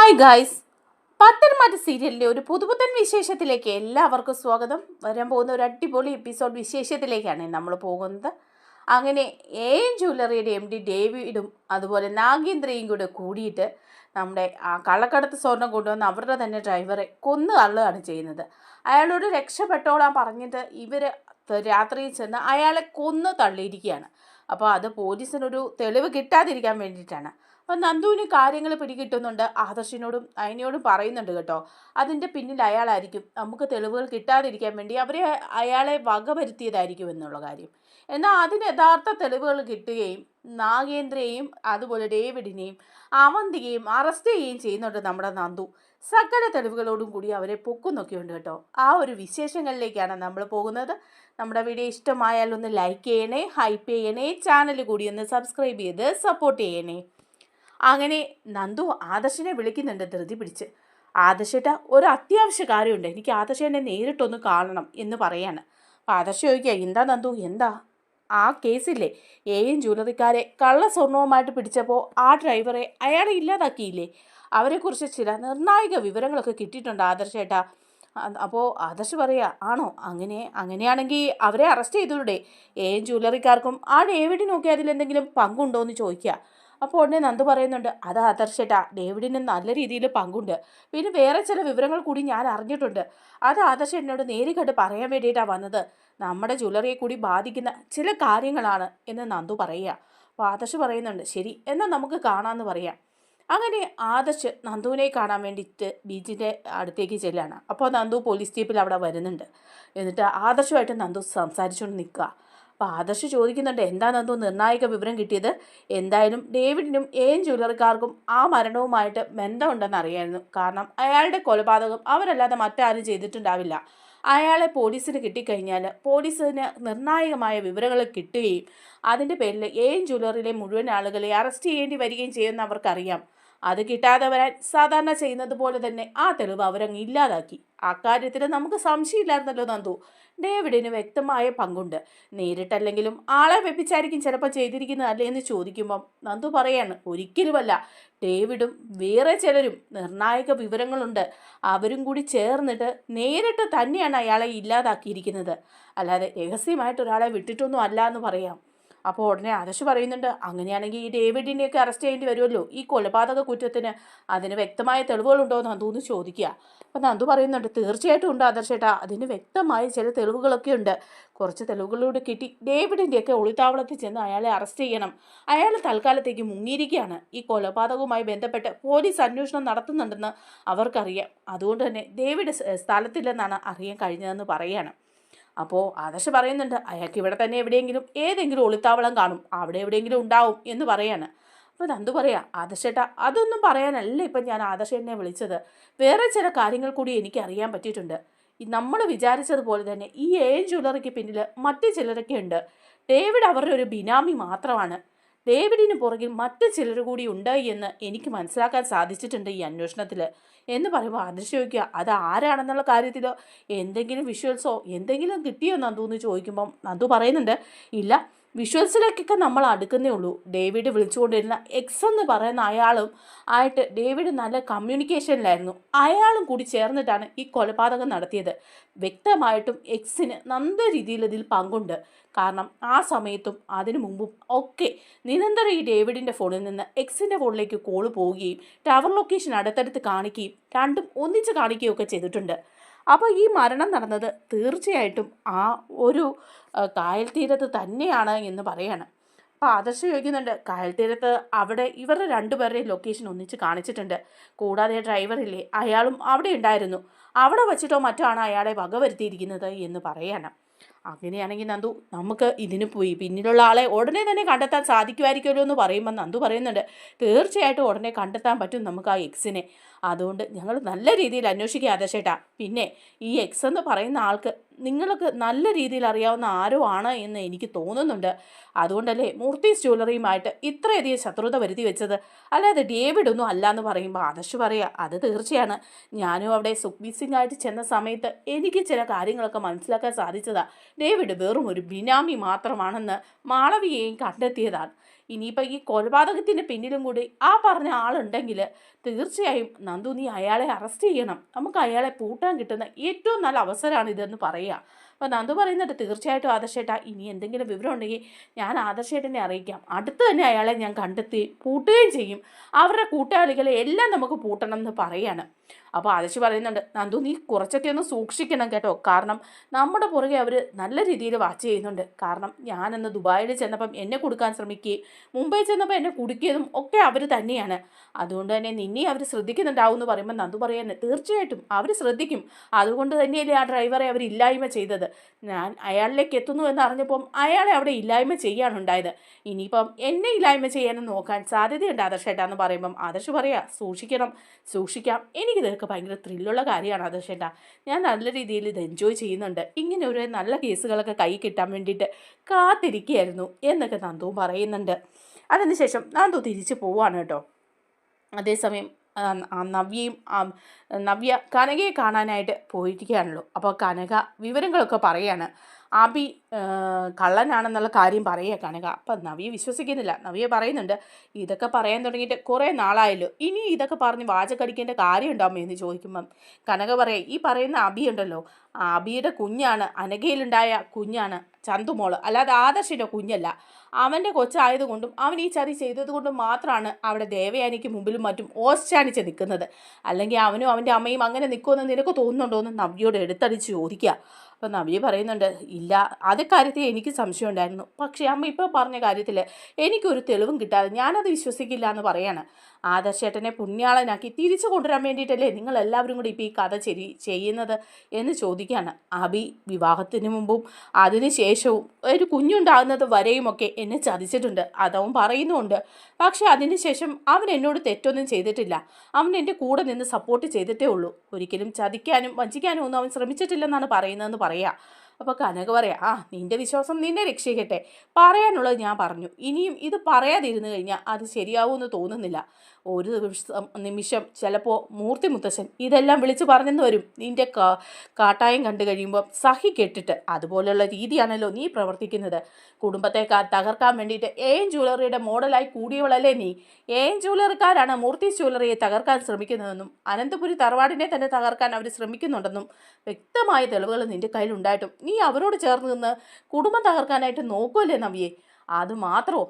Hi guys, പത്തനംമാറ്റ സീരിയലിൻ്റെ ഒരു പുതുപുത്തൻ വിശേഷത്തിലേക്ക് എല്ലാവർക്കും സ്വാഗതം. വരാൻ പോകുന്ന ഒരു അടിപൊളി എപ്പിസോഡ് വിശേഷത്തിലേക്കാണ് നമ്മൾ പോകുന്നത്. അങ്ങനെ ജ്വല്ലറിയുടെ MD ഡേവിഡും അതുപോലെ നാഗേന്ദ്രയും കൂടെ കൂടിയിട്ട് നമ്മുടെ ആ കള്ളക്കടത്ത് സ്വർണം കൊണ്ടുവന്ന് അവരുടെ തന്നെ ഡ്രൈവറെ കൊന്നു തള്ളുകയാണ് ചെയ്യുന്നത്. അയാളോട് രക്ഷപ്പെട്ടോളാൻ പറഞ്ഞിട്ട് ഇവർ രാത്രിയിൽ ചെന്ന് അയാളെ കൊന്നു തള്ളിയിരിക്കുകയാണ്. അപ്പോൾ അത് പോലീസിനൊരു തെളിവ് കിട്ടാതിരിക്കാൻ വേണ്ടിയിട്ടാണ്. അപ്പം നന്ദുവിന് കാര്യങ്ങൾ പിടികിട്ടുന്നുണ്ട്. ആദർശിനോടും അയനയോടും പറയുന്നുണ്ട് കേട്ടോ, അതിൻ്റെ പിന്നിൽ അയാളായിരിക്കും, നമുക്ക് തെളിവുകൾ കിട്ടാതിരിക്കാൻ വേണ്ടി അയാളെ വകവരുത്തിയതായിരിക്കും എന്നുള്ള കാര്യം. എന്നാൽ അതിന് യഥാർത്ഥ തെളിവുകൾ കിട്ടുകയും നാഗേന്ദ്രയെയും അതുപോലെ ഡേവിഡിനെയും അവന്തികയും അറസ്റ്റ് ചെയ്യുകയും ചെയ്യുന്നുണ്ട് നമ്മുടെ നന്ദു. സകല തെളിവുകളോടും കൂടി അവരെ പൊക്കുന്നൊക്കെയുണ്ട് കേട്ടോ. ആ ഒരു വിശേഷങ്ങളിലേക്കാണ് നമ്മൾ പോകുന്നത്. നമ്മുടെ വീഡിയോ ഇഷ്ടമായാൽ ഒന്ന് ലൈക്ക് ചെയ്യണേ, ഹൈപ്പ് ചെയ്യണേ, ചാനൽ കൂടി ഒന്ന് സബ്സ്ക്രൈബ് ചെയ്ത് സപ്പോർട്ട് ചെയ്യണേ. അങ്ങനെ നന്ദു ആദർശിനെ വിളിക്കുന്നുണ്ട് ധൃതി പിടിച്ച്. ആദർശേട്ട, ഒരു അത്യാവശ്യ കാര്യമുണ്ട്, എനിക്ക് ആദർശനെ നേരിട്ടൊന്ന് കാണണം എന്ന് പറയാണ്. അപ്പം ആദർശ ചോദിക്കുക, എന്താ നന്ദു, എന്താ? ആ കേസില്ലേ, ജ്വല്ലറിക്കാരെ കള്ള സ്വർണവുമായിട്ട് പിടിച്ചപ്പോൾ ആ ഡ്രൈവറെ അയാളെ ഇല്ലാതാക്കിയില്ലേ, അവരെക്കുറിച്ച് ചില നിർണായക വിവരങ്ങളൊക്കെ കിട്ടിയിട്ടുണ്ട് ആദർശേട്ട. അപ്പോൾ ആദർശ് പറയുക, ആണോ? അങ്ങനെയാണെങ്കിൽ അവരെ അറസ്റ്റ് ചെയ്തൂടെ? ജ്വല്ലറിക്കാർക്കും ആ ഡേവിഡിനൊക്കെ അതിലെന്തെങ്കിലും പങ്കുണ്ടോ എന്ന് ചോദിക്കുക. അപ്പോൾ ഉടനെ നന്ദു പറയുന്നുണ്ട്, അത് ആദർശേട്ടാ, ഡേവിഡിന് നല്ല രീതിയിൽ പങ്കുണ്ട്, പിന്നെ വേറെ ചില വിവരങ്ങൾ കൂടി ഞാൻ അറിഞ്ഞിട്ടുണ്ട്. അത് ആദർശ എന്നോട് നേരിട്ട് പറയാൻ വേണ്ടിയിട്ടാണ് വന്നത്. നമ്മുടെ ജ്വല്ലറിയെ കൂടി ബാധിക്കുന്ന ചില കാര്യങ്ങളാണ് എന്ന് നന്ദു പറയുക. അപ്പോൾ ആദർശ് പറയുന്നുണ്ട്, ശരി, എന്നാൽ നമുക്ക് കാണാമെന്ന് പറയാം. അങ്ങനെ ആദർശ് നന്ദുവിനെ കാണാൻ വേണ്ടിയിട്ട് ബീച്ചിൻ്റെ അടുത്തേക്ക് ചെല്ലാണ്. അപ്പോൾ നന്ദു പോലീസ് ജീപ്പിൽ അവിടെ വരുന്നുണ്ട്. എന്നിട്ട് ആദർശമായിട്ട് നന്ദു സംസാരിച്ചുകൊണ്ട് നിൽക്കുക. അപ്പോൾ ആദർശ് ചോദിക്കുന്നുണ്ട്, എന്താ നന്ദു നിർണായക വിവരം കിട്ടിയത്? എന്തായാലും ഡേവിഡിനും ജ്വല്ലറിക്കാർക്കും ആ മരണവുമായിട്ട് ബന്ധമുണ്ടെന്ന് അറിയായിരുന്നു. കാരണം അയാളുടെ കൊലപാതകം അവരല്ലാതെ മറ്റാരും ചെയ്തിട്ടുണ്ടാവില്ല. അയാളെ പോലീസിന് കിട്ടിക്കഴിഞ്ഞാൽ പോലീസിന് നിർണായകമായ വിവരങ്ങൾ കിട്ടുകയും അതിൻ്റെ പേരിൽ ജ്വല്ലറിയിലെ മുഴുവൻ ആളുകളെ അറസ്റ്റ് ചെയ്യേണ്ടി വരികയും ചെയ്യുമെന്ന് അവർക്കറിയാം. അത് കിട്ടാതെ വരാൻ സാധാരണ ചെയ്യുന്നത് പോലെ തന്നെ ആ തെളിവ് അവരങ്ങ് ഇല്ലാതാക്കി. അക്കാര്യത്തിൽ നമുക്ക് സംശയമില്ലായിരുന്നല്ലോ നന്ദു. ഡേവിഡിന് വ്യക്തമായ പങ്കുണ്ട്. നേരിട്ടല്ലെങ്കിലും ആളെ വെപ്പിച്ചായിരിക്കും ചിലപ്പോൾ ചെയ്തിരിക്കുന്നതല്ലേ എന്ന് ചോദിക്കുമ്പം നന്ദു പറയാണ്, ഒരിക്കലുമല്ല, ഡേവിഡും വേറെ ചിലരും നിർണായക വിവരങ്ങളുണ്ട്, അവരും കൂടി ചേർന്നിട്ട് നേരിട്ട് തന്നെയാണ് അയാളെ ഇല്ലാതാക്കിയിരിക്കുന്നത്, അല്ലാതെ രഹസ്യമായിട്ട് ഒരാളെ വിട്ടിട്ടൊന്നും അല്ല എന്ന് പറയാം. അപ്പോൾ ഉടനെ ആദർശ് പറയുന്നുണ്ട്, അങ്ങനെയാണെങ്കിൽ ഈ ഡേവിഡിനെയൊക്കെ അറസ്റ്റ് ചെയ്യേണ്ടി വരുമല്ലോ ഈ കൊലപാതക കുറ്റത്തിന്, അതിന് വ്യക്തമായ തെളിവുകളുണ്ടോ എന്ന് നന്ദു ചോദിക്കുക. അപ്പം നന്ദു പറയുന്നുണ്ട്, തീർച്ചയായിട്ടും ഉണ്ട് ആദർശേട്ടാ, അതിന് വ്യക്തമായ ചില തെളിവുകളൊക്കെ ഉണ്ട്. കുറച്ച് തെളിവുകളോട് കിട്ടി ഡേവിഡിൻ്റെയൊക്കെ ഒളിത്താവളത്തിൽ ചെന്ന് അയാളെ അറസ്റ്റ് ചെയ്യണം. അയാൾ തൽക്കാലത്തേക്ക് മുങ്ങിയിരിക്കുകയാണ്. ഈ കൊലപാതകവുമായി ബന്ധപ്പെട്ട് പോലീസ് അന്വേഷണം നടത്തുന്നുണ്ടെന്ന് അവർക്കറിയാം. അതുകൊണ്ട് തന്നെ ഡേവിഡ് സ്ഥലത്തില്ലെന്നാണ് അറിയാൻ കഴിഞ്ഞതെന്ന് പറയുകയാണ്. അപ്പോൾ ആദർശ് പറയുന്നുണ്ട്, അയാൾക്ക് ഇവിടെ തന്നെ എവിടെയെങ്കിലും ഏതെങ്കിലും ഒളിത്താവളം കാണും, അവിടെ എവിടെയെങ്കിലും ഉണ്ടാവും എന്ന് പറയാണ്. അപ്പോൾ നന്ദു പറയാം, ആദർശേട്ടാ, അതൊന്നും പറയാനല്ല ഇപ്പം ഞാൻ ആദർശേട്ടനെ വിളിച്ചത്, വേറെ ചില കാര്യങ്ങൾ കൂടി എനിക്ക് അറിയാൻ പറ്റിയിട്ടുണ്ട്. നമ്മൾ വിചാരിച്ചതുപോലെ തന്നെ ഈ ജ്വല്ലറിക്ക് പിന്നിൽ മറ്റു ചിലരൊക്കെ ഉണ്ട്. ഡേവിഡ് അവരുടെ ഒരു ബിനാമി മാത്രമാണ്. ഡേവിഡിന് പുറകിൽ മറ്റു ചിലർ കൂടി ഉണ്ട് എന്ന് എനിക്ക് മനസ്സിലാക്കാൻ സാധിച്ചിട്ടുണ്ട് ഈ അന്വേഷണത്തിൽ എന്ന് പറയുമ്പോൾ ആദർശ് ചോദിക്കുക, അത് ആരാണെന്നുള്ള കാര്യത്തിലോ എന്തെങ്കിലും വിഷ്വൽസോ എന്തെങ്കിലും കിട്ടിയോ നന്ദു എന്ന് ചോദിക്കുമ്പം നന്ദു പറയുന്നുണ്ട്, ഇല്ല, വിഷ്വൽസിലേക്കൊക്കെ നമ്മൾ അടുക്കുന്നേ ഉള്ളൂ. ഡേവിഡ് വിളിച്ചുകൊണ്ടിരുന്ന എക്സ് എന്ന് പറയുന്ന അയാളും ആയിട്ട് ഡേവിഡ് നല്ല കമ്മ്യൂണിക്കേഷനിലായിരുന്നു. അയാളും കൂടി ചേർന്നിട്ടാണ് ഈ കൊലപാതകം നടത്തിയത്. വ്യക്തമായിട്ടും എക്സിന് നല്ല രീതിയിൽ ഇതിൽ പങ്കുണ്ട്. കാരണം ആ സമയത്തും അതിനു മുമ്പും ഒക്കെ നിരന്തരം ഈ ഡേവിഡിൻ്റെ ഫോണിൽ നിന്ന് എക്സിൻ്റെ ഫോണിലേക്ക് കോള് പോവുകയും ടവർ ലൊക്കേഷൻ അടുത്തടുത്ത് കാണിക്കുകയും രണ്ടും ഒന്നിച്ച് കാണിക്കുകയൊക്കെ ചെയ്തിട്ടുണ്ട്. അപ്പോൾ ഈ മരണം നടന്നത് തീർച്ചയായിട്ടും ആ ഒരു കായൽ തീരത്ത് തന്നെയാണ് എന്ന് പറയാണ്. അപ്പോൾ ആദർശ് ചോദിക്കുന്നുണ്ട്, കായൽ തീരത്ത് അവിടെ ഇവരുടെ രണ്ടുപേരുടെയും ലൊക്കേഷൻ ഒന്നിച്ച് കാണിച്ചിട്ടുണ്ട്, കൂടാതെ ഡ്രൈവറില്ലേ അയാളും അവിടെ ഉണ്ടായിരുന്നു, അവിടെ വച്ചിട്ടോ മറ്റോ ആണ് അയാളെ വകവരുത്തിയിരിക്കുന്നത് എന്ന് പറയാണ്. അങ്ങനെയാണെങ്കിൽ നന്ദു, നമുക്ക് ഇതിന് പോയി പിന്നിലുള്ള ആളെ ഉടനെ തന്നെ കണ്ടെത്താൻ സാധിക്കുമായിരിക്കുമല്ലോ എന്ന് പറയുമ്പോൾ നന്ദു പറയുന്നുണ്ട്, തീർച്ചയായിട്ടും ഉടനെ കണ്ടെത്താൻ പറ്റും നമുക്ക് ആ എക്സിനെ. അതുകൊണ്ട് ഞങ്ങൾ നല്ല രീതിയിൽ അന്വേഷിക്കുക ആദർശേട്ടാ. പിന്നെ ഈ എക്സ് എന്ന് പറയുന്ന ആൾക്ക് നിങ്ങൾക്ക് നല്ല രീതിയിൽ അറിയാവുന്ന ആരോ ആണ് എന്ന് എനിക്ക് തോന്നുന്നുണ്ട്. അതുകൊണ്ടല്ലേ മൂർത്തീസ് ജ്വല്ലറിയുമായിട്ട് ഇത്രയധികം ശത്രുത വരുത്തി വെച്ചത്, അല്ലാതെ ഡേവിഡ് ഒന്നും അല്ല എന്ന് പറയുമ്പോൾ ആദർശ് പറയുക, അത് തീർച്ചയാണ്, ഞാനും അവിടെ സുഖ്ബീർ സിംഗ് ആയിട്ട് ചെന്ന സമയത്ത് എനിക്ക് ചില കാര്യങ്ങളൊക്കെ മനസ്സിലാക്കാൻ സാധിച്ചതാണ്. ഡേവിഡ് വെറും ഒരു ബിനാമി മാത്രമാണെന്ന് മാളവികയും കണ്ടെത്തിയതാണ്. ഇനിയിപ്പോൾ ഈ കൊലപാതകത്തിൻ്റെ പിന്നിലും കൂടി ആ പറഞ്ഞ ആളുണ്ടെങ്കിൽ തീർച്ചയായും നന്ദു നീ അയാളെ അറസ്റ്റ് ചെയ്യണം, നമുക്ക് അയാളെ പൂട്ടാൻ കിട്ടുന്ന ഏറ്റവും നല്ല അവസരമാണ് ഇതെന്ന് പറയുക. അപ്പോൾ നന്ദു പറയുന്നുണ്ട് തീർച്ചയായിട്ടും ആദർശേട്ടാ, ഇനി എന്തെങ്കിലും വിവരം ഉണ്ടെങ്കിൽ ഞാൻ ആദർശേട്ടനെ അറിയിക്കാം, അടുത്ത് തന്നെ അയാളെ ഞാൻ കണ്ടെത്തി പൂട്ടുകയും ചെയ്യും, അവരുടെ കൂട്ടാളികളെ എല്ലാം നമുക്ക് പൂട്ടണം എന്ന് പറയാണ്. അപ്പോൾ ആദർശ് പറയുന്നുണ്ട് നന്ദു നീ കുറച്ചൊക്കെ ഒന്ന് സൂക്ഷിക്കണം കേട്ടോ, കാരണം നമ്മുടെ പുറകെ അവർ നല്ല രീതിയിൽ വാച്ച് ചെയ്യുന്നുണ്ട്. കാരണം ഞാനന്ന് ദുബായിൽ ചെന്നപ്പം എന്നെ കൊടുക്കാൻ ശ്രമിക്കുകയും മുംബൈ ചെന്നപ്പോൾ എന്നെ കുടുക്കിയതും ഒക്കെ അവർ തന്നെയാണ്. അതുകൊണ്ട് തന്നെ നിന്നെ അവർ ശ്രദ്ധിക്കുന്നുണ്ടാവും എന്ന് പറയുമ്പോൾ നന്ദു പറയാൻ തീർച്ചയായിട്ടും അവർ ശ്രദ്ധിക്കും, അതുകൊണ്ട് തന്നെയല്ലേ ആ ഡ്രൈവറെ അവർ ഇല്ലായ്മ ചെയ്തത്. ഞാൻ അയാളിലേക്ക് എത്തുന്നു എന്ന് അറിഞ്ഞപ്പം അയാളെ അവിടെ ഇല്ലായ്മ ചെയ്യാനുണ്ടായത്. ഇനിയിപ്പം എന്നെ ഇല്ലായ്മ ചെയ്യാനും നോക്കാൻ സാധ്യതയുണ്ട് ആദർശേട്ടാന്ന് പറയുമ്പം ആദർശ് പറയാ സൂക്ഷിക്കാം, എനിക്കിതൊക്കെ ഭയങ്കര ത്രില്ലുള്ള കാര്യമാണ് ആദർശേട്ടാ, ഞാൻ നല്ല രീതിയിൽ ഇത് എൻജോയ് ചെയ്യുന്നുണ്ട്, ഇങ്ങനെ ഒരു നല്ല കേസുകളൊക്കെ കൈ കിട്ടാൻ വേണ്ടിയിട്ട് കാത്തിരിക്കുകയായിരുന്നു എന്നൊക്കെ നന്ദുവും പറയുന്നുണ്ട്. അതിനുശേഷം നന്ദു തിരിച്ചു പോവാണ് കേട്ടോ. അതേസമയം നവ്യ കനകയെ കാണാനായിട്ട് പോയിരിക്കുകയാണല്ലോ. അപ്പോൾ കനക വിവരങ്ങളൊക്കെ പറയാണ്, അബി കള്ളനാണെന്നുള്ള കാര്യം പറയുക കനക. അപ്പം നവ്യ വിശ്വസിക്കുന്നില്ല. നവ്യ പറയുന്നുണ്ട് ഇതൊക്കെ പറയാൻ തുടങ്ങിയിട്ട് കുറേ നാളായല്ലോ, ഇനി ഇതൊക്കെ പറഞ്ഞ് വാചകടിക്കേണ്ട കാര്യം ഉണ്ടാകുമോ എന്ന് ചോദിക്കുമ്പം കനക പറയാം ഈ പറയുന്ന അബി ഉണ്ടല്ലോ, അബിയുടെ കുഞ്ഞാണ്, അനഘയിലുണ്ടായ കുഞ്ഞാണ് ചന്തുമോള്, അല്ലാതെ ആദർശിൻ്റെ കുഞ്ഞല്ല. അവൻ്റെ കൊച്ചായതുകൊണ്ടും അവൻ ഈ ചതി ചെയ്തതുകൊണ്ടും മാത്രമാണ് അവിടെ ദേവയാനിക്ക് മുമ്പിലും മറ്റും ഓസ്റ്റാനിച്ച് നിൽക്കുന്നത്, അല്ലെങ്കിൽ അവനും അവൻ്റെ അമ്മയും അങ്ങനെ നിൽക്കുമെന്ന് നിനക്ക് തോന്നുന്നുണ്ടോ എന്ന് നവ്യയോട് എടുത്തടിച്ച് ചോദിക്കുക. അപ്പം നവ്യ പറയുന്നുണ്ട് ഇല്ല, അതേ കാര്യത്തിൽ എനിക്ക് സംശയം ഉണ്ടായിരുന്നു, പക്ഷേ അമ്മ ഇപ്പോൾ പറഞ്ഞ കാര്യത്തിൽ എനിക്കൊരു തെളിവും കിട്ടാതെ ഞാനത് വിശ്വസിക്കില്ല എന്ന് പറയാണ്. ആദർശേട്ടനെ പുണ്യാളനാക്കി തിരിച്ചു കൊണ്ടുവരാൻ വേണ്ടിയിട്ടല്ലേ നിങ്ങളെല്ലാവരും കൂടി ഇപ്പോൾ ഈ കഥ ചെയ്യുന്നത് എന്ന് ചോദിക്കുകയാണ്. അബി വിവാഹത്തിന് മുമ്പും അതിന് ശേഷവും ഒരു കുഞ്ഞുണ്ടാകുന്നത് വരെയുമൊക്കെ എന്നെ ചതിച്ചിട്ടുണ്ട്, അതവൻ പറയുന്നുമുണ്ട്. പക്ഷേ അതിന് ശേഷം അവൻ എന്നോട് തെറ്റൊന്നും ചെയ്തിട്ടില്ല, അവൻ എൻ്റെ കൂടെ നിന്ന് സപ്പോർട്ട് ചെയ്തിട്ടേ ഉള്ളൂ, ഒരിക്കലും ചതിക്കാനും വഞ്ചിക്കാനും ഒന്നും അവൻ ശ്രമിച്ചിട്ടില്ലെന്നാണ് പറയുന്നതെന്ന് പറയാം. അപ്പോൾ കനക പറയാം നിൻ്റെ വിശ്വാസം നിന്നെ രക്ഷിക്കട്ടെ, പറയാനുള്ളത് ഞാൻ പറഞ്ഞു, ഇനിയും ഇത് പറയാതിരുന്നു കഴിഞ്ഞാൽ അത് ശരിയാവുമെന്ന് തോന്നുന്നില്ല. ഒരു നിമിഷം ചിലപ്പോൾ മൂർത്തി മുത്തശ്ശൻ ഇതെല്ലാം വിളിച്ച് പറഞ്ഞെന്ന് വരും, നിൻ്റെ കാട്ടായം കണ്ടു കഴിയുമ്പോൾ സഹി കെട്ടിട്ട്. അതുപോലെയുള്ള രീതിയാണല്ലോ നീ പ്രവർത്തിക്കുന്നത്, കുടുംബത്തെ തകർക്കാൻ വേണ്ടിയിട്ട് എൻ ജ്വല്ലറിയുടെ മോഡലായി കൂടിയവളല്ലേ നീ. എൻ ജ്വല്ലറിക്കാരാണ് മൂർത്തി ജ്വല്ലറിയെ തകർക്കാൻ ശ്രമിക്കുന്നതെന്നും അനന്തപുരി തറവാടിനെ തന്നെ തകർക്കാൻ അവർ ശ്രമിക്കുന്നുണ്ടെന്നും വ്യക്തമായ തെളിവുകൾ നിൻ്റെ കയ്യിലുണ്ടായിട്ടും നീ അവരോട് ചേർന്ന് നിന്ന് കുടുംബം തകർക്കാനായിട്ട് നോക്കുമല്ലേ നവ്യേ. അതുമാത്രമോ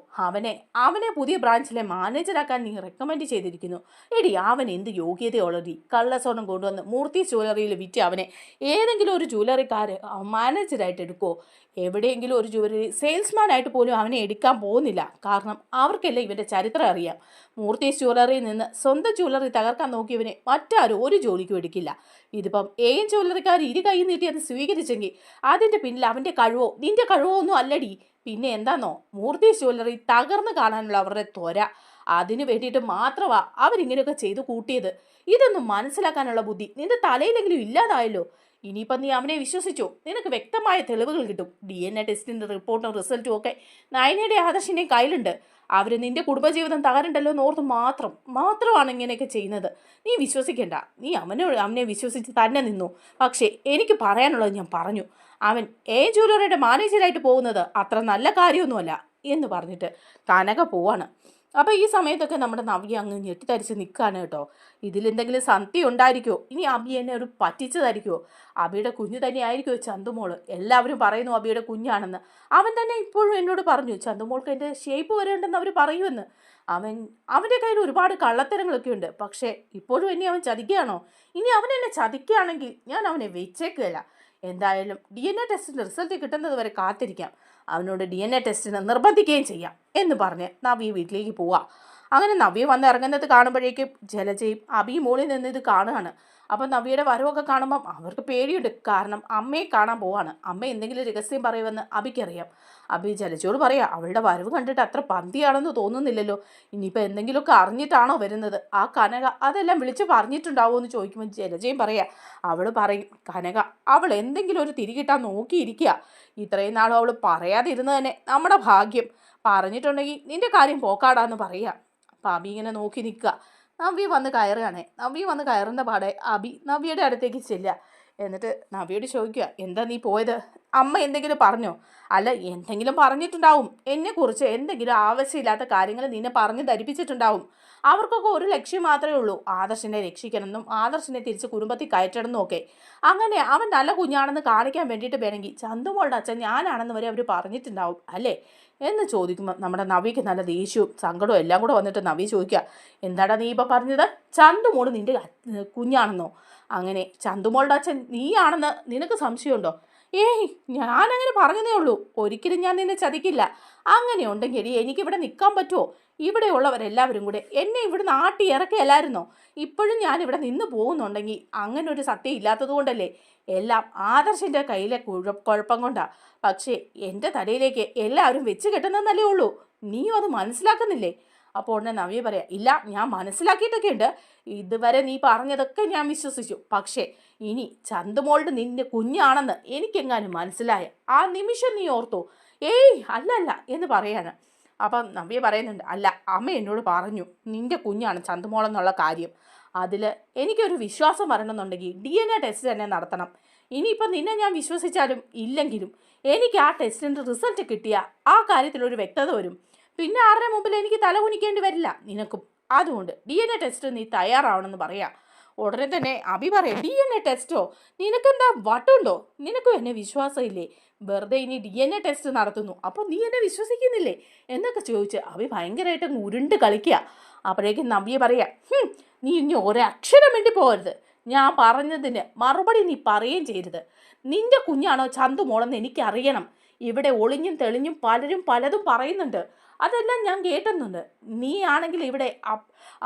അവനെ പുതിയ ബ്രാഞ്ചിലെ മാനേജറാക്കാൻ നീ റെക്കമെൻഡ് ചെയ്തിരിക്കുന്നു. എടി അവൻ എന്ത് യോഗ്യതയുള്ളടി, കള്ളസ്വർണം കൊണ്ടുവന്ന് മൂർത്തി ജ്വല്ലറിയിൽ വിറ്റ് അവനെ ഏതെങ്കിലും ഒരു ജ്വല്ലറിക്കാർ മാനേജറായിട്ട് എടുക്കുമോ? എവിടെയെങ്കിലും ഒരു ജ്വല്ലറി സെയിൽസ്മാനായിട്ട് പോലും അവനെ എടുക്കാൻ പോകുന്നില്ല, കാരണം അവർക്കെല്ലാം ഇവൻ്റെ ചരിത്രം അറിയാം. മൂർത്തി ജ്വല്ലറിയിൽ നിന്ന് സ്വന്തം ജ്വല്ലറി തകർക്കാൻ നോക്കിയവനെ മറ്റാരും ഒരു ജോലിക്കും എടുക്കില്ല. ഇതിപ്പം ജ്വല്ലറിക്കാർ ഇരു കൈ നീട്ടി അത് സ്വീകരിച്ചെങ്കിൽ അതിൻ്റെ പിന്നിൽ അവൻ്റെ കഴിവോ നിൻ്റെ കഴിവോ ഒന്നും അല്ലടി. പിന്നെ എന്താണോ മൂർത്തി ജ്വല്ലറി തകർന്ന് കാണാനുള്ള അവരുടെ ത്വര, അതിന് വേണ്ടിയിട്ട് മാത്രമാണ് അവരിങ്ങനെയൊക്കെ ചെയ്തു കൂട്ടിയത്. ഇതൊന്നും മനസ്സിലാക്കാനുള്ള ബുദ്ധി നിന്റെ തലയിലെങ്കിലും ഇല്ലാതായല്ലോ. ഇനിയിപ്പം നീ അവനെ വിശ്വസിച്ചോ, നിനക്ക് വ്യക്തമായ തെളിവുകൾ കിട്ടും. DNA ടെസ്റ്റിൻ്റെ റിപ്പോർട്ടും റിസൾട്ടും ഒക്കെ നയനയുടെ ആദർശിൻ്റെയും കയ്യിലുണ്ട്. അവർ നിന്റെ കുടുംബജീവിതം തകരണ്ടല്ലോ എന്നോർത്ത് മാത്രമാണ് ഇങ്ങനെയൊക്കെ ചെയ്യുന്നത്. നീ വിശ്വസിക്കേണ്ട, നീ അവനെ വിശ്വസിച്ച് തന്നെ നിന്നു. പക്ഷേ എനിക്ക് പറയാനുള്ളത് ഞാൻ പറഞ്ഞു, അവൻ ജ്വല്ലറിയുടെ മാനേജറായിട്ട് പോകുന്നത് അത്ര നല്ല കാര്യമൊന്നുമല്ല എന്ന് പറഞ്ഞിട്ട് കനക പോവാണ്. അപ്പോൾ ഈ സമയത്തൊക്കെ നമ്മുടെ നവ്യ അങ്ങ് ഞെട്ടിത്തരിച്ച് നിൽക്കുകയാണ് കേട്ടോ. ഇതിലെന്തെങ്കിലും സത്യം ഉണ്ടായിരിക്കുമോ? ഇനി അബി എന്നെ ഒരു പറ്റിച്ചതായിരിക്കുമോ? അബിയുടെ കുഞ്ഞ് തന്നെ ആയിരിക്കുമോ ചന്തുമോള്? എല്ലാവരും പറയുന്നു അബിയുടെ കുഞ്ഞാണെന്ന്. അവൻ തന്നെ ഇപ്പോഴും എന്നോട് പറഞ്ഞു ചന്തുമോൾക്ക് എൻ്റെ ഷേപ്പ് വരേണ്ടെന്ന് അവർ പറയുമെന്ന്. അവൻ്റെ കയ്യിൽ ഒരുപാട് കള്ളത്തരങ്ങളൊക്കെ ഉണ്ട്, പക്ഷേ ഇപ്പോഴും എന്നെ അവൻ ചതിക്കുകയാണോ? ഇനി അവൻ എന്നെ ചതിക്കുകയാണെങ്കിൽ ഞാൻ അവനെ വെച്ചേക്കുകയില്ല. എന്തായാലും DNA ടെസ്റ്റിൻ്റെ റിസൾട്ട് കിട്ടുന്നത് വരെ കാത്തിരിക്കാം, അവനോട് DNA ടെസ്റ്റിന് നിർബന്ധിക്കുകയും ചെയ്യാം എന്ന് പറഞ്ഞ് നവ്യ വീട്ടിലേക്ക് പോവാം. അങ്ങനെ നവ്യ വന്ന് ഇറങ്ങുന്നത് കാണുമ്പോഴേക്കും ജലജയും അബിയും മോളിൽ നിന്ന് ഇത് കാണുകയാണ്. അപ്പം നവ്യയുടെ വരവൊക്കെ കാണുമ്പം അവർക്ക് പേടിയുണ്ട്, കാരണം അമ്മയെ കാണാൻ പോവാണ്. അമ്മ എന്തെങ്കിലും രഹസ്യം പറയുമെന്ന് അബിക്കറിയാം. അബി ജലജയോട് പറയാം അവളുടെ വരവ് കണ്ടിട്ട് അത്ര പന്തിയാണെന്ന് തോന്നുന്നില്ലല്ലോ, ഇനിയിപ്പോൾ എന്തെങ്കിലുമൊക്കെ അറിഞ്ഞിട്ടാണോ വരുന്നത്, ആ കനക അതെല്ലാം വിളിച്ച് പറഞ്ഞിട്ടുണ്ടാവുമോ എന്ന് ചോദിക്കുമ്പോൾ ജലജയും പറയാം അവൾ പറയും കനക അവൾ എന്തെങ്കിലും ഒരു തിരികിട്ടാൻ നോക്കിയിരിക്കുക, ഇത്രയും നാളും അവൾ പറയാതിരുന്നത് തന്നെ നമ്മുടെ ഭാഗ്യം, പറഞ്ഞിട്ടുണ്ടെങ്കിൽ നിൻ്റെ കാര്യം പോക്കാടാന്ന് പറയാം. അപ്പം അബി ഇങ്ങനെ നോക്കി നിൽക്കുക. നവ്യ വന്ന് കയറുകയാണേ. നവ്യ വന്ന് കയറുന്ന പാടെ അബി നവ്യയുടെ അടുത്തേക്ക് ചെല്ലുക. എന്നിട്ട് നവ്യയോട് ചോദിക്കുക എന്താ നീ പോയത്, അമ്മ എന്തെങ്കിലും പറഞ്ഞോ? അല്ല, എന്തെങ്കിലും പറഞ്ഞിട്ടുണ്ടാവും. എന്നെക്കുറിച്ച് എന്തെങ്കിലും ആവശ്യമില്ലാത്ത കാര്യങ്ങൾ നിന്നെ പറഞ്ഞ് ധരിപ്പിച്ചിട്ടുണ്ടാവും. അവർക്കൊക്കെ ഒരു ലക്ഷ്യം മാത്രമേ ഉള്ളൂ, ആദർശിനെ രക്ഷിക്കണമെന്നും ആദർശിനെ തിരിച്ച് കുടുംബത്തിൽ കയറ്റണമെന്നും ഒക്കെ. അങ്ങനെ അവൻ നല്ല കുഞ്ഞാണെന്ന് കാണിക്കാൻ വേണ്ടിയിട്ട് വേണമെങ്കിൽ ചന്തുമോളുടെ അച്ഛൻ ഞാനാണെന്ന് വരെ അവർ പറഞ്ഞിട്ടുണ്ടാവും അല്ലേ എന്ന് ചോദിക്കുമ്പോൾ നമ്മുടെ നവിക്ക് നല്ല ദേഷ്യവും സങ്കടവും എല്ലാം കൂടെ വന്നിട്ട് നവി ചോദിക്കുക, എന്താടാ നീ ഇപ്പം പറഞ്ഞത്? ചന്തുമോൾ നിൻ്റെ കുഞ്ഞാണെന്നോ? അങ്ങനെ ചന്തുമോളുടെ അച്ഛൻ നീയാണെന്ന് നിനക്ക് സംശയമുണ്ടോ? ഏയ്, ഞാനങ്ങനെ പറഞ്ഞതേ ഉള്ളൂ. ഒരിക്കലും ഞാൻ നിന്നെ ചതിക്കില്ല. അങ്ങനെ ഉണ്ടെങ്കിൽ എനിക്കിവിടെ നിൽക്കാൻ പറ്റുമോ? ഇവിടെയുള്ളവരെല്ലാവരും കൂടെ എന്നെ ഇവിടെ നാട്ടി ഇറക്കിയല്ലായിരുന്നോ? ഇപ്പോഴും ഞാനിവിടെ നിന്ന് പോകുന്നുണ്ടെങ്കിൽ അങ്ങനെ ഒരു സത്യം ഇല്ലാത്തത് കൊണ്ടല്ലേ? എല്ലാം ആദർശിൻ്റെ കയ്യിലെ കുഴപ്പം കൊണ്ടാ. പക്ഷേ എൻ്റെ തലയിലേക്ക് എല്ലാവരും വെച്ച് കെട്ടുന്നതെന്നല്ലേ ഉള്ളൂ. നീയും അത് മനസ്സിലാക്കുന്നില്ലേ? അപ്പോൾ ഉടനെ നവ്യ പറയാം, ഇല്ല, ഞാൻ മനസ്സിലാക്കിയിട്ടൊക്കെ ഉണ്ട്. ഇതുവരെ നീ പറഞ്ഞതൊക്കെ ഞാൻ വിശ്വസിച്ചു. പക്ഷേ ഇനി ചന്തുമോളുടെ നിന്റെ കുഞ്ഞാണെന്ന് എനിക്കെങ്ങാനും മനസ്സിലായ ആ നിമിഷം നീ ഓർത്തോ? ഏയ് അല്ല എന്ന് പറയാണ്. അപ്പം നവ്യ പറയുന്നുണ്ട്, അല്ല, അമ്മ എന്നോട് പറഞ്ഞു നിന്റെ കുഞ്ഞാണ് ചന്തുമോളെന്നുള്ള കാര്യം. അതിൽ എനിക്കൊരു വിശ്വാസം വരണമെന്നുണ്ടെങ്കിൽ DNA ടെസ്റ്റ് തന്നെ നടത്തണം. ഇനിയിപ്പം നിന്നെ ഞാൻ വിശ്വസിച്ചാലും ഇല്ലെങ്കിലും എനിക്ക് ആ ടെസ്റ്റിൻ്റെ റിസൾട്ട് കിട്ടിയ ആ കാര്യത്തിലൊരു വ്യക്തത വരും. പിന്നെ ആരുടെ മുമ്പിൽ എനിക്ക് തല കുനിക്കേണ്ടി വരില്ല, നിനക്കും. അതുകൊണ്ട് DNA ടെസ്റ്റ് നീ തയ്യാറാവണമെന്ന് പറയാം. ഉടനെ തന്നെ അഭി പറയാം, DNA ടെസ്റ്റോ? നിനക്കെന്താ വട്ടുണ്ടോ? നിനക്കും എന്നെ വിശ്വാസമില്ലേ? വെറുതെ ഇനി DNA ടെസ്റ്റ് നടത്തുന്നു, അപ്പോൾ നീ എന്നെ വിശ്വസിക്കുന്നില്ലേ എന്നൊക്കെ ചോദിച്ച് അഭി ഭയങ്കരമായിട്ട് ഉരുണ്ട് കളിക്കുക. അപ്പോഴേക്കും നവ്യ പറയാം, നീ ഇനി ഒരക്ഷരം വേണ്ടി പോകരുത്. ഞാൻ പറഞ്ഞതിന് മറുപടി നീ പറയുകയും ചെയ്യരുത്. നിന്റെ കുഞ്ഞാണോ ചന്തുമോളെന്ന് എനിക്കറിയണം. ഇവിടെ ഒളിഞ്ഞും തെളിഞ്ഞും പലരും പലതും പറയുന്നുണ്ട്, അതെല്ലാം ഞാൻ കേട്ടുന്നുണ്ട്. നീ ആണെങ്കിൽ ഇവിടെ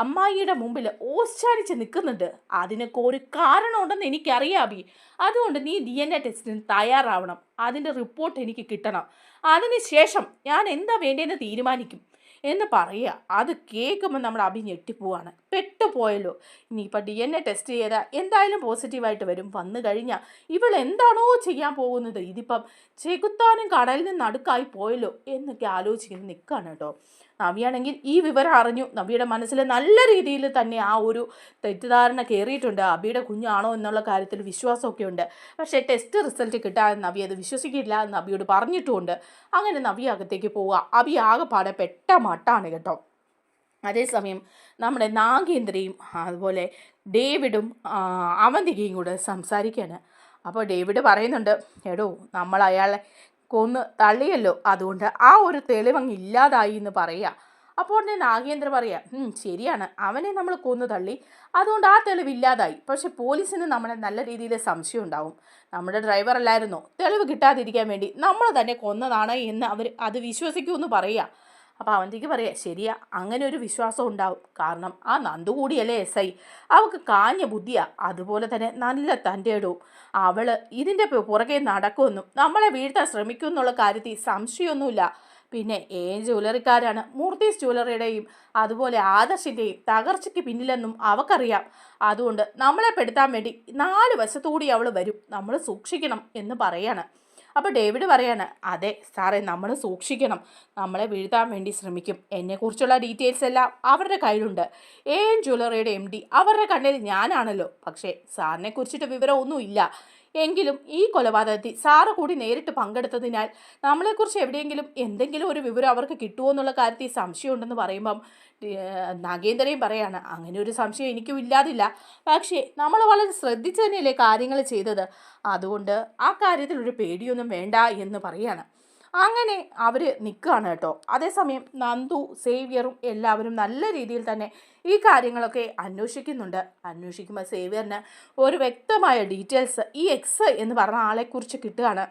അമ്മായിയുടെ മുമ്പിൽ ഓശാനിച്ച് നിൽക്കുന്നുണ്ട്. അതിനൊക്കെ ഒരു കാരണമുണ്ടെന്ന് എനിക്കറിയാം അഭി. അതുകൊണ്ട് നീ DNA ടെസ്റ്റിന് തയ്യാറാവണം. അതിൻ്റെ റിപ്പോർട്ട് എനിക്ക് കിട്ടണം. അതിനുശേഷം ഞാൻ എന്താ വേണ്ടതെന്ന് തീരുമാനിക്കും എന്ന് പറയുക. അത് കേൾക്കുമ്പോൾ നമ്മുടെ അഭി ഞെട്ടിപ്പോവാണ്. പെട്ടുപോയല്ലോ. ഇനിയിപ്പോൾ DNA ടെസ്റ്റ് ചെയ്താൽ എന്തായാലും പോസിറ്റീവായിട്ട് വരും. വന്നു കഴിഞ്ഞാൽ ഇവൾ എന്താണോ ചെയ്യാൻ പോകുന്നത്? ഇതിപ്പം ചെകുത്താനും കടലിന് നടുക്കായി പോയല്ലോ എന്നൊക്കെ ആലോചിക്കുന്ന നിൽക്കുകയാണ് കേട്ടോ. നവിയാണെങ്കിൽ ഈ വിവരം അറിഞ്ഞു. നവിയുടെ മനസ്സിൽ നല്ല രീതിയിൽ തന്നെ ആ ഒരു തെറ്റിദ്ധാരണ കയറിയിട്ടുണ്ട്. അബിയുടെ കുഞ്ഞാണോ എന്നുള്ള കാര്യത്തിൽ വിശ്വാസമൊക്കെ ഉണ്ട്. പക്ഷേ ടെസ്റ്റ് റിസൾട്ട് കിട്ടാതെ നവി അത് വിശ്വസിക്കില്ല എന്ന് നവിയോട് പറഞ്ഞിട്ടുമുണ്ട്. അങ്ങനെ നവി അകത്തേക്ക് പോവുക. അബി ആകെപ്പാടെ പെട്ട മട്ടാണ് കേട്ടോ. അതേസമയം നമ്മുടെ നാഗേന്ദ്രയും അതുപോലെ ഡേവിഡും അവന്തികയും കൂടെ സംസാരിക്കുകയാണ്. അപ്പോൾ ഡേവിഡ് പറയുന്നുണ്ട്, എടോ, നമ്മൾ അയാളെ കൊന്ന് തള്ളിയല്ലോ, അതുകൊണ്ട് ആ ഒരു തെളിവങ്ങ് ഇല്ലാതായി എന്ന് പറയുക. അപ്പോൾ ഉടനെ നാഗേന്ദ്ര പറയാം, ശരിയാണ്, അവനെ നമ്മൾ കൊന്നു തള്ളി, അതുകൊണ്ട് ആ തെളിവില്ലാതായി. പക്ഷെ പോലീസിന് നമ്മളെ നല്ല രീതിയിൽ സംശയം ഉണ്ടാവും. നമ്മുടെ ഡ്രൈവർ അല്ലായിരുന്നോ തെളിവ് കിട്ടാതിരിക്കാൻ വേണ്ടി നമ്മൾ തന്നെ കൊന്നതാണ് എന്ന് അവർ അത് വിശ്വസിക്കുമെന്ന് പറയുക. അപ്പോൾ അവൻ്റെക്ക് പറയാം, ശരിയാ, അങ്ങനെ ഒരു വിശ്വാസം ഉണ്ടാവും. കാരണം ആ നന്ദു കൂടിയല്ലേ SI. അവൾക്ക് കാഞ്ഞ ബുദ്ധിയാണ്. അതുപോലെ തന്നെ നല്ല തൻ്റെ ഇടവും. അവൾ ഇതിൻ്റെ പുറകെ നടക്കുമെന്നും നമ്മളെ വീഴ്ത്താൻ ശ്രമിക്കുമെന്നുള്ള കാര്യത്തിൽ സംശയമൊന്നുമില്ല. പിന്നെ ജ്വല്ലറിക്കാരാണ് മൂർത്തീസ് ജ്വല്ലറിയുടെയും അതുപോലെ ആദർശിൻ്റെയും തകർച്ചയ്ക്ക് പിന്നിലെന്നും അവൾക്കറിയാം. അതുകൊണ്ട് നമ്മളെ പെടുത്താൻ വേണ്ടി 4 വശത്തുകൂടി അവൾ വരും, നമ്മൾ സൂക്ഷിക്കണം എന്ന് പറയാണ്. അപ്പോൾ ഡേവിഡ് പറയാണ്, അതെ സാറേ, നമ്മൾ സൂക്ഷിക്കണം. നമ്മളെ വീഴ്ത്താൻ വേണ്ടി ശ്രമിക്കും. എന്നെക്കുറിച്ചുള്ള ഡീറ്റെയിൽസ് എല്ലാം അവരുടെ കയ്യിലുണ്ട്. ജ്വല്ലറിയുടെ MD അവരുടെ കണ്ണിൽ ഞാനാണല്ലോ. പക്ഷേ സാറിനെ കുറിച്ചിട്ട് വിവരമൊന്നുമില്ല. എങ്കിലും ഈ കൊലപാതകത്തിൽ സാറ് കൂടി നേരിട്ട് പങ്കെടുത്തതിനാൽ നമ്മളെക്കുറിച്ച് എവിടെയെങ്കിലും എന്തെങ്കിലും ഒരു വിവരം അവർക്ക് കിട്ടുമോ എന്നുള്ള കാര്യത്തിൽ സംശയമുണ്ടെന്ന് പറയുമ്പം നാഗേന്ദ്രയും പറയാണ്, അങ്ങനെ ഒരു സംശയം എനിക്കും ഇല്ലാതില്ല. പക്ഷേ നമ്മൾ വളരെ ശ്രദ്ധിച്ച് തന്നെയല്ലേ കാര്യങ്ങൾ ചെയ്തത്. അതുകൊണ്ട് ആ കാര്യത്തിൽ ഒരു പേടിയൊന്നും വേണ്ട എന്ന് പറയാണ്. അങ്ങനെ അവർ നിൽക്കുകയാണ് കേട്ടോ. അതേസമയം നന്ദു, സേവ്യറും എല്ലാവരും നല്ല രീതിയിൽ തന്നെ ഈ കാര്യങ്ങളൊക്കെ അന്വേഷിക്കുന്നുണ്ട്. അന്വേഷിക്കുമ്പോൾ സേവ്യറിന് ഒരു വ്യക്തമായ ഡീറ്റെയിൽസ് ഈ എക്സ് എന്ന് പറഞ്ഞ ആളെക്കുറിച്ച് കിട്ടുകയാണ്.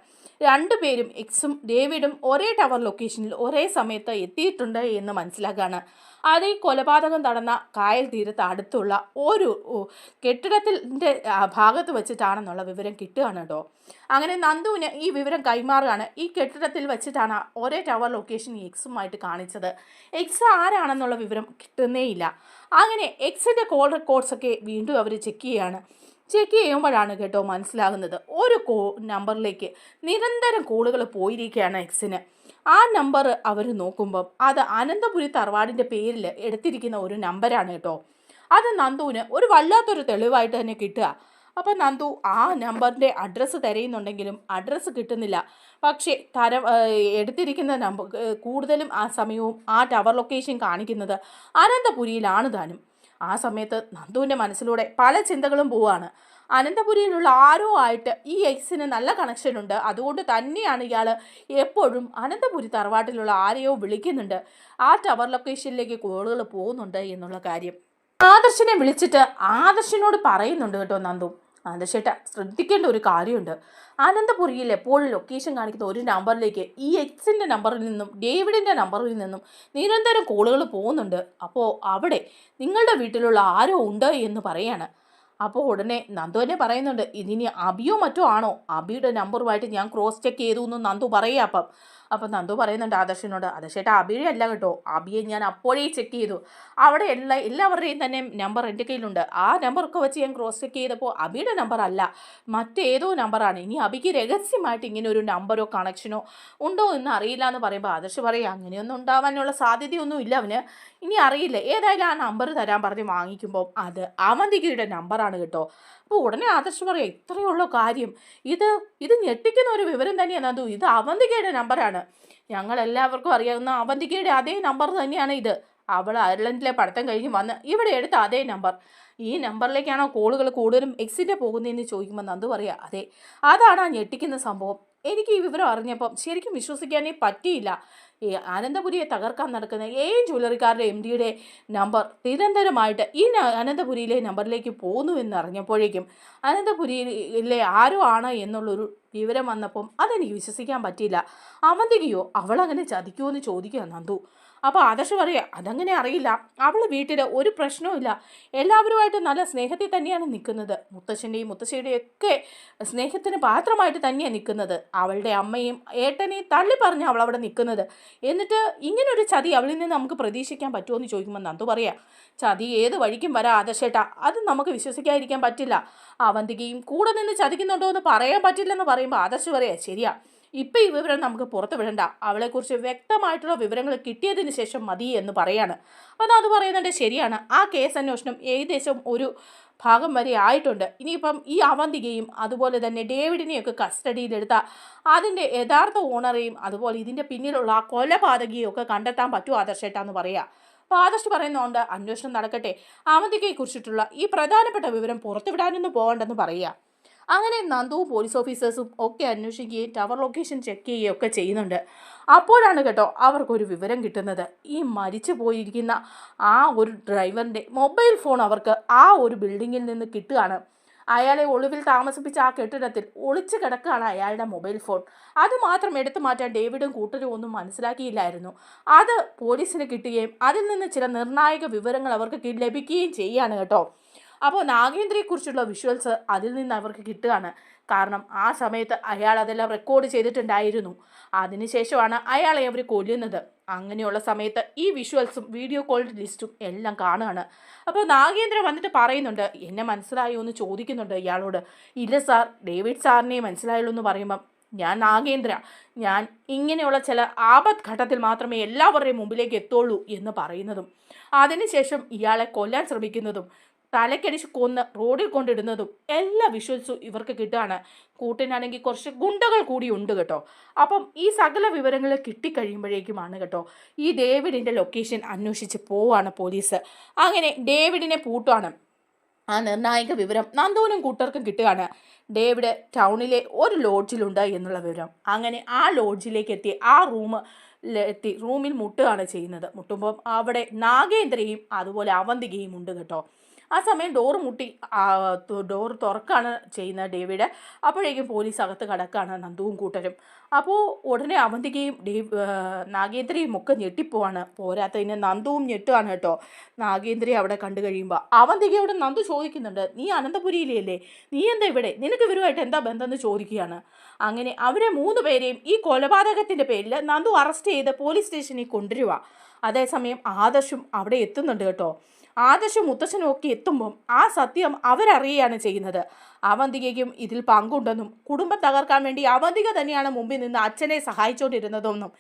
2 പേരും എക്സും ഡേവിഡും ഒരേ ടവർ ലൊക്കേഷനിൽ ഒരേ സമയത്ത് എത്തിയിട്ടുണ്ട് എന്ന് മനസ്സിലാക്കുകയാണ്. അത് ഈ കൊലപാതകം നടന്ന കായൽ തീരത്ത് അടുത്തുള്ള ഒരു കെട്ടിടത്തിൻ്റെ ഭാഗത്ത് വെച്ചിട്ടാണെന്നുള്ള വിവരം കിട്ടുകയാണ് കേട്ടോ. അങ്ങനെ നന്ദുവിന് ഈ വിവരം കൈമാറുകയാണ്. ഈ കെട്ടിടത്തിൽ വെച്ചിട്ടാണ് ഒരേ ടവർ ലൊക്കേഷൻ എക്സുമായിട്ട് കാണിച്ചത്. എക്സ് ആരാണെന്നുള്ള വിവരം കിട്ടുന്നേയില്ല. അങ്ങനെ എക്സിൻ്റെ കോൾ റെക്കോർഡ്സൊക്കെ വീണ്ടും അവർ ചെക്ക് ചെയ്യുമ്പോഴാണ് കേട്ടോ മനസ്സിലാകുന്നത്, ഒരു നമ്പറിലേക്ക് നിരന്തരം കോളുകൾ പോയിരിക്കുകയാണ് എക്സിന്. ആ നമ്പർ അവർ നോക്കുമ്പം അത് അനന്തപുരി തറവാടിൻ്റെ പേരിൽ എടുത്തിരിക്കുന്ന ഒരു നമ്പരാണ് കേട്ടോ. അത് നന്ദുവിന് ഒരു വല്ലാത്തൊരു തെളിവായിട്ട് തന്നെ കിട്ടുക. അപ്പോൾ നന്ദു ആ നമ്പറിൻ്റെ അഡ്രസ്സ് തിരയുന്നുണ്ടെങ്കിലും അഡ്രസ്സ് കിട്ടുന്നില്ല. പക്ഷേ എടുത്തിരിക്കുന്ന നമ്പർ കൂടുതലും ആ സമയവും ആ ടവർ ലൊക്കേഷൻ കാണിക്കുന്നത് അനന്തപുരിയിലാണ് താനും. ആ സമയത്ത് നന്ദുവിൻ്റെ മനസ്സിലൂടെ പല ചിന്തകളും പോവാണ്. അനന്തപുരിയിലുള്ള ആരോ ആയിട്ട് ഈ എക്സിന് നല്ല കണക്ഷനുണ്ട്. അതുകൊണ്ട് തന്നെയാണ് ഇയാൾ എപ്പോഴും അനന്തപുരി തറവാട്ടിലുള്ള ആരെയോ വിളിക്കുന്നുണ്ട്, ആ ടവർ ലൊക്കേഷനിലേക്ക് കോളുകൾ പോകുന്നുണ്ട് എന്നുള്ള കാര്യം ആദർശിനെ വിളിച്ചിട്ട് ആദർശിനോട് പറയുന്നുണ്ട് കേട്ടോ നന്ദു. ആദർശേട്ട ശ്രദ്ധിക്കേണ്ട ഒരു കാര്യമുണ്ട്. അനന്തപുരിയിൽ എപ്പോഴും ലൊക്കേഷൻ കാണിക്കുന്ന ഒരു നമ്പറിലേക്ക് ഈ എക്സിൻ്റെ നമ്പറിൽ നിന്നും ഡേവിഡിൻ്റെ നമ്പറിൽ നിന്നും നിരന്തരം കോളുകൾ പോകുന്നുണ്ട്. അപ്പോൾ അവിടെ നിങ്ങളുടെ വീട്ടിലുള്ള ആരോ ഉണ്ട് എന്ന് പറയാണ്. അപ്പോൾ ഉടനെ നന്ദു തന്നെ പറയുന്നുണ്ട്, ഇതിനി അബിയോ മറ്റോ ആണോ, അബിയുടെ നമ്പറുമായിട്ട് ഞാൻ ക്രോസ് ചെക്ക് ചെയ്തു എന്ന് നന്ദു പറയുക. അപ്പം നന്ദു പറയുന്നുണ്ട് ആദർശിനോട്, ആദർശേട്ടാ അബിയെ അല്ല കേട്ടോ, അബിയെ ഞാൻ അപ്പോഴേ ചെക്ക് ചെയ്തു. അവിടെ എല്ലാവരുടെയും തന്നെ നമ്പർ എൻ്റെ കയ്യിലുണ്ട്. ആ നമ്പറൊക്കെ വെച്ച് ഞാൻ ക്രോസ് ചെക്ക് ചെയ്തപ്പോൾ അബിയുടെ നമ്പർ അല്ല, മറ്റേതോ നമ്പറാണ്. ഇനി അബിക്ക് രഹസ്യമായിട്ട് ഇങ്ങനെ ഒരു നമ്പറോ കണക്ഷനോ ഉണ്ടോ എന്ന് അറിയില്ല എന്ന് പറയുമ്പോൾ ആദർശ് പറയും, അങ്ങനെയൊന്നും ഉണ്ടാവാനുള്ള സാധ്യതയൊന്നും ഇല്ല അവന്, ഇനി അറിയില്ല. ഏതായാലും ആ നമ്പർ തരാൻ പറഞ്ഞ് വാങ്ങിക്കുമ്പോൾ അത് അവന്തികയുടെ നമ്പറാണ് കേട്ടോ. അപ്പോൾ ഉടനെ ആദർശ് പറയാം, ഇത്രയുള്ള കാര്യം, ഇത് ഞെട്ടിക്കുന്ന ഒരു വിവരം തന്നെയാണ് നന്ദു, ഇത് അവന്തികയുടെ നമ്പറാണ്. ഞങ്ങളെല്ലാവർക്കും അറിയാവുന്ന അവന്തികയുടെ അതേ നമ്പർ തന്നെയാണ് ഇത്. അവൾ അയർലൻഡിലെ പഠിത്തം കഴിഞ്ഞ് വന്ന് ഇവിടെ എടുത്ത അതേ നമ്പർ. ഈ നമ്പറിലേക്കാണോ കോളുകൾ കൂടുതലും എക്സിറ്റ് പോകുന്നതെന്ന് ചോദിക്കുമ്പോൾ നന്ദു പറയാം, അതെ, അതാണ് ആ ഞെട്ടിക്കുന്ന സംഭവം. എനിക്ക് ഈ വിവരം അറിഞ്ഞപ്പം ശരിക്കും വിശ്വസിക്കാനേ പറ്റിയില്ല. ഈ അനന്തപുരിയെ തകർക്കാൻ നടക്കുന്ന ജ്വല്ലറിക്കാരുടെ MDയുടെ നമ്പർ നിരന്തരമായിട്ട് ഈ അനന്തപുരിയിലെ നമ്പറിലേക്ക് പോകുന്നു എന്ന് അറിഞ്ഞപ്പോഴേക്കും അനന്തപുരിയിലെ ആരോ ആണ് എന്നുള്ളൊരു വിവരം വന്നപ്പം അതെനിക്ക് വിശ്വസിക്കാൻ പറ്റിയില്ല. അവന്തികയോ അവളങ്ങനെ ചതിക്കുമോ എന്ന് ചോദിക്കുക നന്ദു. അപ്പോൾ ആദർശ് പറയുക, അതങ്ങനെ അറിയില്ല, അവൾ വീട്ടിൽ ഒരു പ്രശ്നവുമില്ല, എല്ലാവരുമായിട്ട് നല്ല സ്നേഹത്തിൽ തന്നെയാണ് നിൽക്കുന്നത്, മുത്തശ്ശൻ്റെയും മുത്തശ്ശിയുടെയും ഒക്കെ സ്നേഹത്തിന് പാത്രമായിട്ട് തന്നെയാണ് നിൽക്കുന്നത്. അവളുടെ അമ്മയും ഏട്ടനെയും തള്ളി പറഞ്ഞ് അവൾ അവിടെ നിൽക്കുന്നത്. എന്നിട്ട് ഇങ്ങനൊരു ചതി അവളിൽ നിന്ന് നമുക്ക് പ്രതീക്ഷിക്കാൻ പറ്റുമോ എന്ന് ചോദിക്കുമ്പോൾ നന്ദു പറയാം, ചതി ഏത് വഴിക്കും വരാം ആദർശേട്ടാ, അത് നമുക്ക് വിശ്വസിക്കാതിരിക്കാൻ പറ്റില്ല. അവന്തികയും കൂടെ നിന്ന് ചതിക്കുന്നുണ്ടോ എന്ന് പറയാൻ പറ്റില്ലെന്ന് പറയുമ്പോൾ ആദർശ് പറയാം, ശരിയാ, ഇപ്പം ഈ വിവരം നമുക്ക് പുറത്ത് വിടണ്ട, അവളെക്കുറിച്ച് വ്യക്തമായിട്ടുള്ള വിവരങ്ങൾ കിട്ടിയതിന് ശേഷം മതി എന്ന് പറയാണ്. അപ്പോൾ അത് പറയുന്നുണ്ട്, ശരിയാണ്, ആ കേസ് അന്വേഷണം ഏകദേശം ഒരു ഭാഗം വരെ ആയിട്ടുണ്ട്. ഇനിയിപ്പം ഈ അവന്തികയും അതുപോലെ തന്നെ ഡേവിഡിനെയൊക്കെ കസ്റ്റഡിയിലെടുത്ത അതിൻ്റെ യഥാർത്ഥ ഓണറേയും അതുപോലെ ഇതിൻ്റെ പിന്നിലുള്ള ആ കൊലപാതകിയും ഒക്കെ കണ്ടെത്താൻ പറ്റുമോ ആദർശേട്ടാന്ന് പറയുക. അപ്പോൾ ആദർശ് പറയുന്നതുകൊണ്ട് അന്വേഷണം നടക്കട്ടെ, അവന്തികയെക്കുറിച്ചിട്ടുള്ള ഈ പ്രധാനപ്പെട്ട വിവരം പുറത്തുവിടാനൊന്നും പോകണ്ടെന്ന് പറയുക. അങ്ങനെ നന്ദുവും പോലീസ് ഓഫീസേഴ്സും ഒക്കെ അന്വേഷിക്കുകയും ടവർ ലൊക്കേഷൻ ചെക്ക് ചെയ്യുകയും ഒക്കെ ചെയ്യുന്നുണ്ട്. അപ്പോഴാണ് കേട്ടോ അവർക്കൊരു വിവരം കിട്ടുന്നത്, ഈ മരിച്ചു പോയിരിക്കുന്ന ആ ഒരു ഡ്രൈവറിൻ്റെ മൊബൈൽ ഫോൺ അവർക്ക് ആ ഒരു ബിൽഡിങ്ങിൽ നിന്ന് കിട്ടുകയാണ്. അയാളെ ഒളിവിൽ താമസിപ്പിച്ച ആ കെട്ടിടത്തിൽ ഒളിച്ചു കിടക്കുകയാണ് അയാളുടെ മൊബൈൽ ഫോൺ. അത് മാത്രം എടുത്തു മാറ്റാൻ ഡേവിഡും കൂട്ടരും ഒന്നും മനസ്സിലാക്കിയില്ലായിരുന്നു. അത് പോലീസിന് കിട്ടുകയും അതിൽ നിന്ന് ചില നിർണായക വിവരങ്ങൾ അവർക്ക് ലഭിക്കുകയും ചെയ്യുകയാണ് കേട്ടോ. അപ്പോൾ നാഗേന്ദ്രയെക്കുറിച്ചുള്ള വിഷ്വൽസ് അതിൽ നിന്ന് അവർക്ക് കിട്ടുകയാണ്. കാരണം ആ സമയത്ത് അയാൾ അതെല്ലാം റെക്കോർഡ് ചെയ്തിട്ടുണ്ടായിരുന്നു. അതിനുശേഷമാണ് അയാളെ അവർ കൊല്ലുന്നത്. അങ്ങനെയുള്ള സമയത്ത് ഈ വിഷ്വൽസും വീഡിയോ കോൾ ലിസ്റ്റും എല്ലാം കാണുകയാണ്. അപ്പോൾ നാഗേന്ദ്ര വന്നിട്ട് പറയുന്നുണ്ട്, എന്നെ മനസ്സിലായോ എന്ന് ചോദിക്കുന്നുണ്ട് ഇയാളോട്. ഇല്ല സാർ, ഡേവിഡ് സാറിനെ മനസ്സിലായുള്ളൂ എന്ന് പറയുമ്പം, ഞാൻ നാഗേന്ദ്ര, ഞാൻ ഇങ്ങനെയുള്ള ചില ആപത് ഘട്ടത്തിൽ മാത്രമേ എല്ലാവരുടെയും മുമ്പിലേക്ക് എത്തുള്ളൂ എന്ന് പറയുന്നതും അതിനുശേഷം ഇയാളെ കൊല്ലാൻ ശ്രമിക്കുന്നതും തലക്കടിച്ച് കൊന്ന് റോഡിൽ കൊണ്ടിടുന്നതും എല്ലാ വിഷ്വൽസും ഇവർക്ക് കിട്ടുകയാണ്. കൂട്ടിനാണെങ്കിൽ കുറച്ച് ഗുണ്ടകൾ കൂടി ഉണ്ട് കേട്ടോ. അപ്പം ഈ സകല വിവരങ്ങൾ കിട്ടിക്കഴിയുമ്പോഴേക്കുമാണ് കേട്ടോ ഈ ഡേവിഡിൻ്റെ ലൊക്കേഷൻ അന്വേഷിച്ച് പോവാണ് പോലീസ്. അങ്ങനെ ഡേവിഡിനെ പൂട്ടുകയാണ്. ആ നിർണായക വിവരം നന്ദുവിനും കൂട്ടർക്കും കിട്ടുകയാണ്. ഡേവിഡ് ടൗണിലെ ഒരു ലോഡ്ജിലുണ്ട് എന്നുള്ള വിവരം. അങ്ങനെ ആ ലോഡ്ജിലേക്ക് എത്തി ആ റൂമിൽ മുട്ടുകയാണ് ചെയ്യുന്നത്. മുട്ടുമ്പോൾ അവിടെ നാഗേന്ദ്രയും അതുപോലെ അവന്തികയും ഉണ്ട് കേട്ടോ. ആ സമയം ഡോർ തുറക്കാണ് ചെയ്യുന്നത് ഡേവിഡ്. അപ്പോഴേക്കും പോലീസ് അകത്ത് കടക്കാണ് നന്ദുവും കൂട്ടരും. അപ്പോൾ ഉടനെ അവന്തികയും നാഗേന്ദ്രയും ഒക്കെ ഞെട്ടിപ്പോവാണ്. പോരാത്തതിന് നന്ദുവും ഞെട്ടുകയാണ് കേട്ടോ. നാഗേന്ദ്രയെ അവിടെ കണ്ടു കഴിയുമ്പോൾ അവന്തികയോട് നന്ദു ചോദിക്കുന്നുണ്ട്, നീ അനന്തപുരിയിലല്ലേ, നീ എന്താ ഇവിടെ, നിനക്ക് ഇവരുമായിട്ട് എന്താ ബന്ധം എന്ന് ചോദിക്കുകയാണ്. അങ്ങനെ അവരെ 3 പേരെയും ഈ കൊലപാതകത്തിൻ്റെ പേരിൽ നന്ദു അറസ്റ്റ് ചെയ്ത് പോലീസ് സ്റ്റേഷനിൽ കൊണ്ടുവരിക. അതേസമയം ആദർശും അവിടെ എത്തുന്നുണ്ട് കേട്ടോ. ആദർശും മുത്തശ്ശനും ഒക്കെ എത്തുമ്പം ആ സത്യം അവരറിയുകയാണ് ചെയ്യുന്നത്. അവന്തികയ്ക്കും ഇതിൽ പങ്കുണ്ടെന്നും കുടുംബം തകർക്കാൻ വേണ്ടി അവന്തിക തന്നെയാണ് മുമ്പിൽ നിന്ന് അച്ഛനെ സഹായിച്ചുകൊണ്ടിരുന്നതെന്നും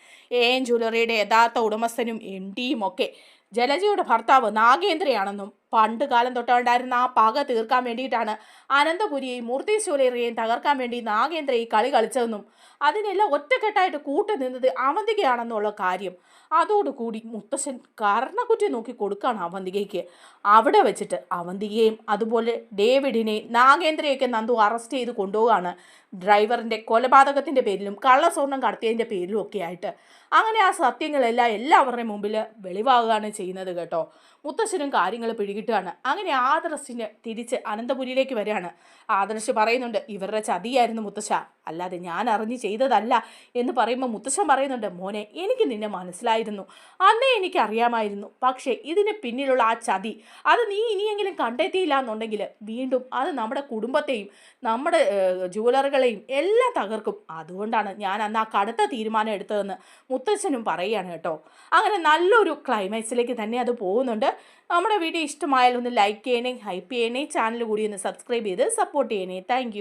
ജ്വല്ലറിയുടെ യഥാർത്ഥ ഉടമസ്ഥനും MDയും ഒക്കെ ജലജയുടെ ഭർത്താവ് നാഗേന്ദ്രയാണെന്നും പണ്ട് കാലം തൊട്ടുണ്ടായിരുന്ന ആ പക തീർക്കാൻ വേണ്ടിയിട്ടാണ് അനന്തപുരിയെയും മൂർത്തി ജ്വല്ലറിയെയും തകർക്കാൻ വേണ്ടി നാഗേന്ദ്ര ഈ കളി കളിച്ചതെന്നും അതിനെല്ലാം ഒറ്റക്കെട്ടായിട്ട് കൂട്ടു നിന്നത് അവന്തികയാണെന്നുള്ള കാര്യം അതോടുകൂടി മുത്തശ്ശൻ കർണക്കുറ്റി നോക്കി കൊടുക്കുകയാണ് അവന്തികയ്ക്ക്. അവിടെ വെച്ചിട്ട് അവന്തികയും അതുപോലെ ഡേവിഡിനെയും നാഗേന്ദ്രയൊക്കെ നന്ദു അറസ്റ്റ് ചെയ്ത് കൊണ്ടുപോവുകയാണ്. ഡ്രൈവറിൻ്റെ കൊലപാതകത്തിൻ്റെ പേരിലും കള്ളസ്വർണ്ണം കടത്തിയതിൻ്റെ പേരിലും ഒക്കെ ആയിട്ട്. അങ്ങനെ ആ സത്യങ്ങളെല്ലാം എല്ലാവരുടെയും മുമ്പിൽ വെളിവാകുകയാണ് ചെയ്യുന്നത് കേട്ടോ. മുത്തശ്ശനും കാര്യങ്ങൾ പിടികിട്ടുകയാണ്. അങ്ങനെ ആദർശിന് തിരിച്ച് അനന്തപുരിയിലേക്ക് വരികയാണ്. ആദർശ് പറയുന്നുണ്ട്, ഇവരുടെ ചതിയായിരുന്നു മുത്തശ്ശ, അല്ലാതെ ഞാൻ അറിഞ്ഞ് ചെയ്തതല്ല എന്ന് പറയുമ്പോൾ മുത്തശ്ശൻ പറയുന്നുണ്ട്, മോനെ എനിക്ക് നിന്നെ മനസ്സിലായിരുന്നു, അന്നേ എനിക്കറിയാമായിരുന്നു. പക്ഷേ ഇതിന് പിന്നിലുള്ള ആ ചതി അത് നീ ഇനിയെങ്കിലും കണ്ടെത്തിയില്ല എന്നുണ്ടെങ്കിൽ വീണ്ടും അത് നമ്മുടെ കുടുംബത്തെയും നമ്മുടെ ജുവലറികളെയും എല്ലാം തകർക്കും. അതുകൊണ്ടാണ് ഞാൻ അന്ന് ആ കടുത്ത തീരുമാനം എടുത്തതെന്ന് മുത്തശ്ശനും പറയുകയാണ് കേട്ടോ. അങ്ങനെ നല്ലൊരു ക്ലൈമാക്സിലേക്ക് തന്നെ അത് പോകുന്നുണ്ട്. നമ്മുടെ വീഡിയോ ഇഷ്ടമായാലും ഒന്ന് ലൈക്ക് ചെയ്യണേ, ഹൈപ്പ് ചെയ്യണേ, ചാനൽ കൂടി ഒന്ന് സബ്സ്ക്രൈബ് ചെയ്ത് സപ്പോർട്ട് ചെയ്യണേ. താങ്ക്